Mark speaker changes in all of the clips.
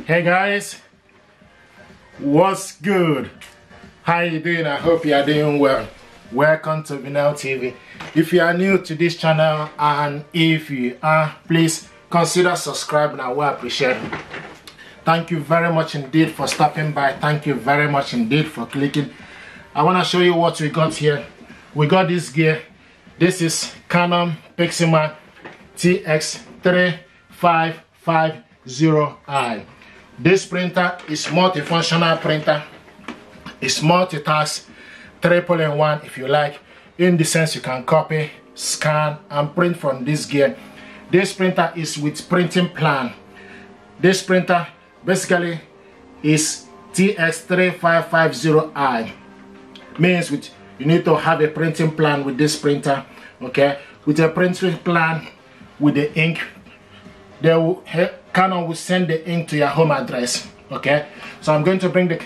Speaker 1: Hey guys, what's good? How you doing? I hope you are doing well. Welcome to Vinyl TV. If you are new to this channel, and if you are, please consider subscribing. I will appreciate it. Thank you very much indeed for stopping by. Thank you very much indeed for clicking. I want to show you what we got here. We got this gear. This is Canon Pixma TS3550i. This printer is multifunctional printer. It's multitask, 3-in-1 if you like. In the sense you can copy, scan, and print from this gear. This printer is with printing plan. This printer basically is TS3550i. Means you need to have a printing plan with this printer. Okay, with a printing plan with the ink, Canon will send the ink to your home address. Okay, so I'm going to bring the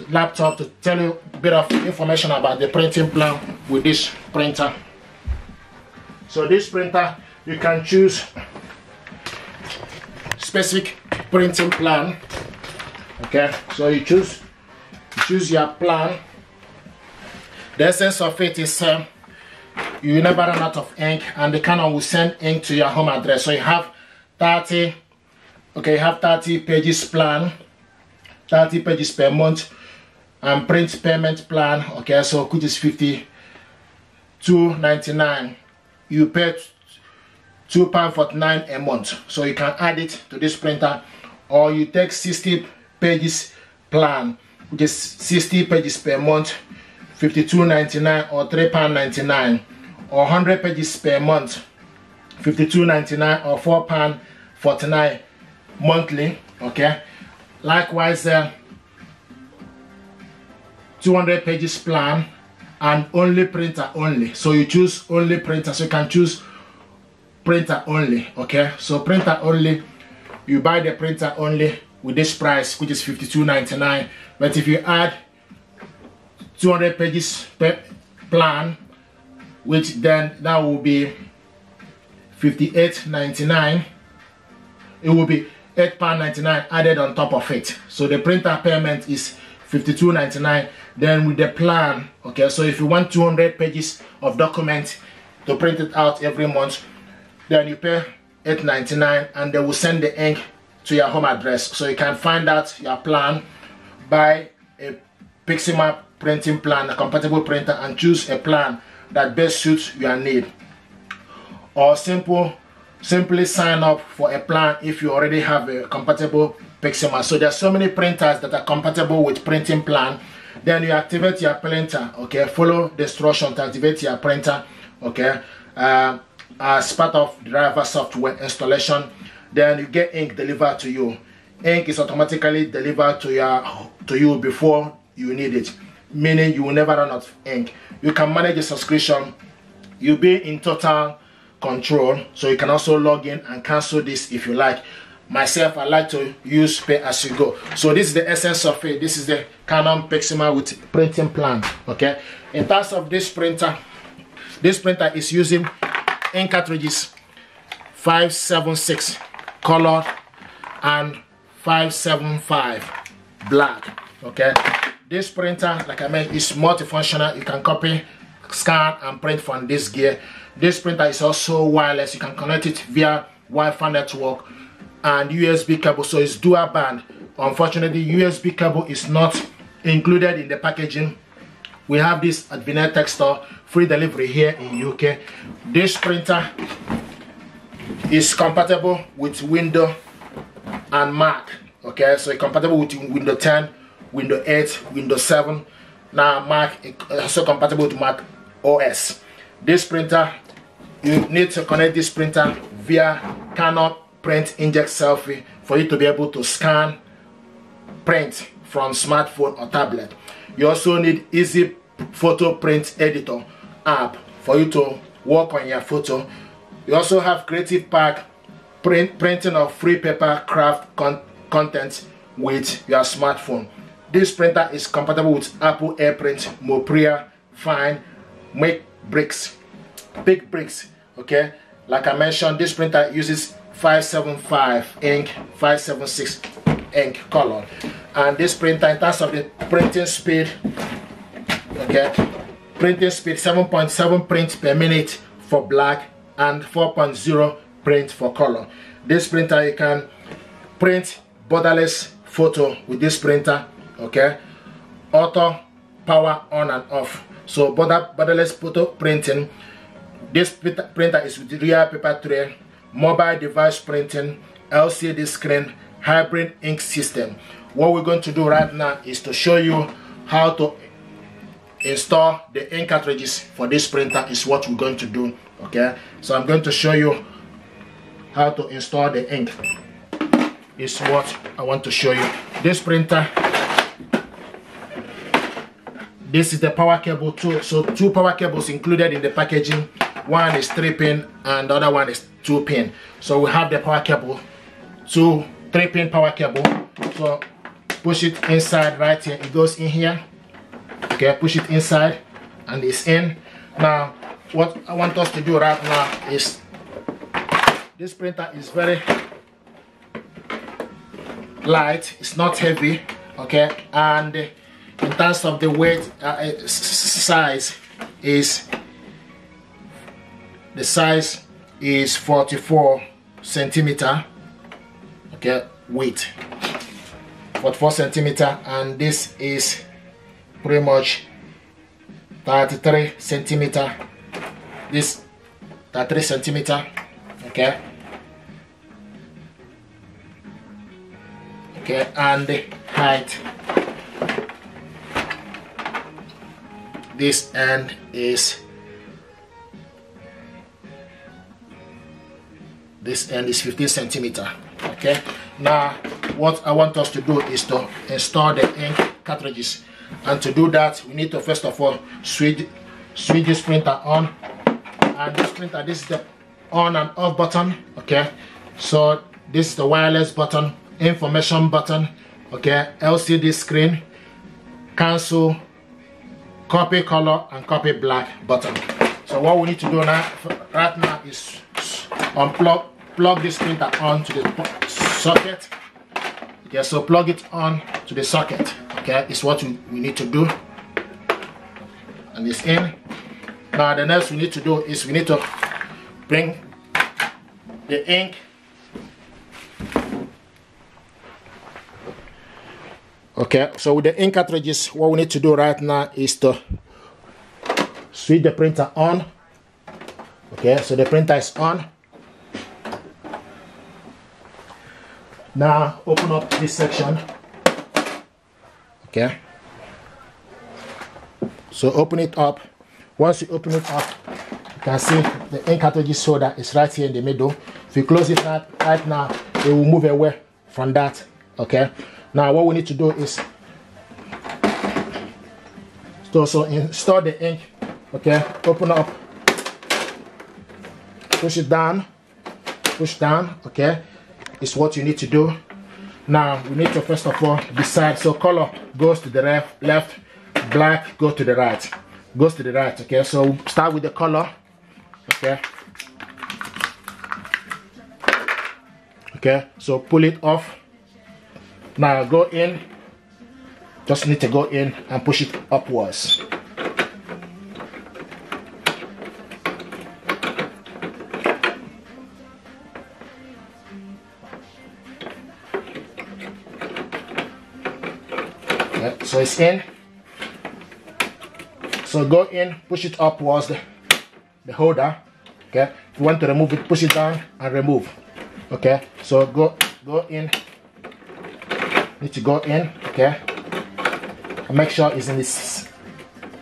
Speaker 1: laptop to tell you a bit of information about the printing plan with this printer. So this printer, you can choose specific printing plan. Okay, so you choose your plan. The essence of it is you never run out of ink, and the Canon will send ink to your home address. So you have 30 pages plan, 30 pages per month, and print payment plan. Okay, so which is $52.99. You pay £2.49 a month. So you can add it to this printer, or you take 60 pages plan, which is 60 pages per month, $52.99 or £3.99, or 100 pages per month, $52.99 or £4.49 monthly. Okay, likewise 200 pages plan and only printer only. So you choose only printer, so you can choose printer only. Okay, so printer only, you buy the printer only with this price, which is $52.99. but if you add 200 pages per plan, which then that will be $58.99, it will be £8.99 added on top of it. So the printer payment is $52.99. Then with the plan, okay, so if you want 200 pages of document to print it out every month, then you pay $8.99, and they will send the ink to your home address. So you can find out your plan, buy a PIXMA printing plan, a compatible printer, and choose a plan that best suits your need. Or simply sign up for a plan if you already have a compatible PIXMA. So there are so many printers that are compatible with printing plan. Then you activate your printer. Okay, follow the instruction to activate your printer. Okay, as part of driver software installation. Then you get ink delivered to you. Ink is automatically delivered to you before you need it, meaning you will never run out of ink. You can manage a subscription. You'll be in total control, so you can also log in and cancel this if you like. Myself, I like to use pay as you go. So this is the essence of it. This is the Canon Pixma with printing plan. Okay, in terms of this printer is using ink cartridges 576 color and 575 black. Okay, this printer, like I mentioned, is multifunctional. You can copy, scan, and print from this gear. This printer is also wireless. You can connect it via Wi-Fi network and USB cable, so it's dual band. Unfortunately, USB cable is not included in the packaging. We have this at Vinyl Tech Store, free delivery here in UK. This printer is compatible with Windows and Mac. Okay, so it's compatible with Windows 10, Windows 8, Windows 7. Now Mac is also compatible with Mac OS. This printer, you need to connect this printer via Canon Print Inject Selfie for you to be able to scan, print from smartphone or tablet. You also need Easy Photo Print Editor app for you to work on your photo. You also have Creative Pack, printing of free paper craft content with your smartphone. This printer is compatible with Apple AirPrint, Mopria, Fine, Make Bricks, Big Bricks. Okay, like I mentioned, this printer uses 575 ink, 576 ink color. And this printer, in terms of the printing speed, okay, printing speed 7.7 print per minute for black and 4.0 print for color. This printer, you can print borderless photo with this printer, okay, auto power on and off. So borderless photo printing. This printer is with rear paper tray, mobile device printing, LCD screen, hybrid ink system. What we're going to do right now is to show you how to install the ink cartridges for this printer is what we're going to do, okay? So I'm going to show you how to install the ink. Is what I want to show you. This printer, this is the power cable too. So 2 power cables included in the packaging. One is 3-pin and the other one is 2-pin. So we have the power cable, 3-pin power cable. So push it inside right here. It goes in here. Okay, push it inside and it's in. Now what I want us to do right now is, this printer is very light, it's not heavy, okay, and in terms of the weight, size is, the size is 44 centimeter, okay, weight 44 centimeter, and this is pretty much 33 centimeter, this 33 centimeter, okay, okay, and the height, this end is 15 centimeter, okay. Now what I want us to do is to install the ink cartridges, and to do that we need to first of all switch this printer on, and this printer, this is the on and off button, okay. So this is the wireless button, information button, okay, LCD screen, cancel, copy color and copy black button. So what we need to do now, right now, is plug this printer on to the socket. Okay, so plug it on to the socket, okay, is what we need to do, and it's in. Now the next we need to do is we need to bring the ink, okay. So with the ink cartridges, what we need to do right now is to switch the printer on, okay. So the printer is on. Now open up this section, okay. So open it up. Once you open it up, you can see the ink cartridges holder is right here in the middle. If you close it right now, it will move away from that, okay. Now what we need to do is so install the ink, okay. Open up, push it down, push down, okay. Is what you need to do. Now we need to first of all decide. So color goes to the left, black goes to the right, okay. So start with the color, okay. Okay, so pull it off. Now go in, just need to go in and push it upwards. Okay, so it's in. So go in, push it upwards the holder. Okay, if you want to remove it, push it down and remove. Okay, so go in. Need to go in, okay, and make sure it's in this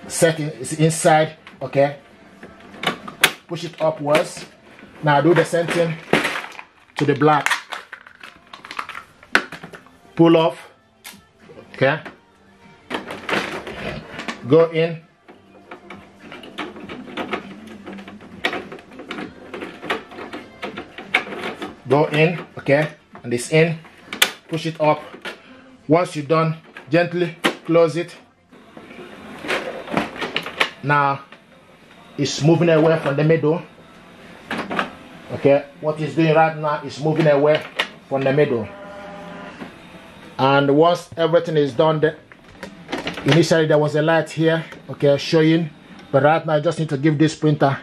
Speaker 1: setting, it's inside, okay. Push it upwards. Now do the same thing to the black. Pull off, okay. Go in. Go in, okay, and it's in. Push it up. Once you're done, gently close it. Now it's moving away from the middle. Okay, what it's doing right now is moving away from the middle. And once everything is done, initially there was a light here, okay, showing, but right now I just need to give this printer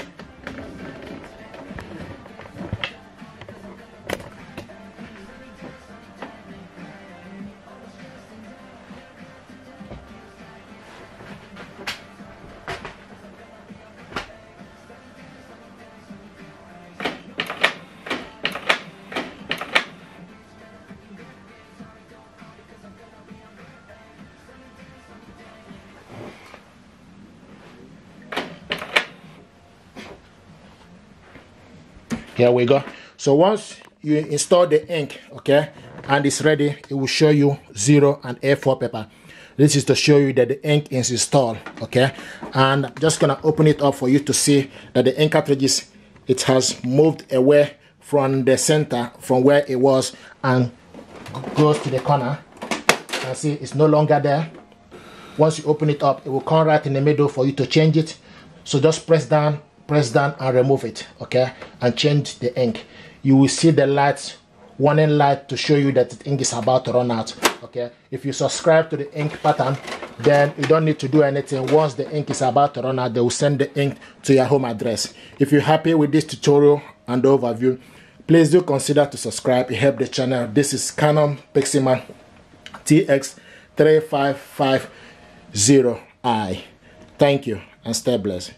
Speaker 1: here we go. So once you install the ink, okay, and it's ready, it will show you 0 and A4 paper. This is to show you that the ink is installed, okay. And I'm just gonna open it up for you to see that the ink cartridges, it has moved away from the center, from where it was, and goes to the corner. And see, it's no longer there. Once you open it up, it will come right in the middle for you to change it. So just press down and remove it, okay, and change the ink. You will see the light, warning light, to show you that the ink is about to run out, okay. If you subscribe to the ink pattern, then you don't need to do anything. Once the ink is about to run out, they will send the ink to your home address. If you're happy with this tutorial and overview, please do consider to subscribe. It helps the channel. This is Canon Pixma TS3550i. Thank you and stay blessed.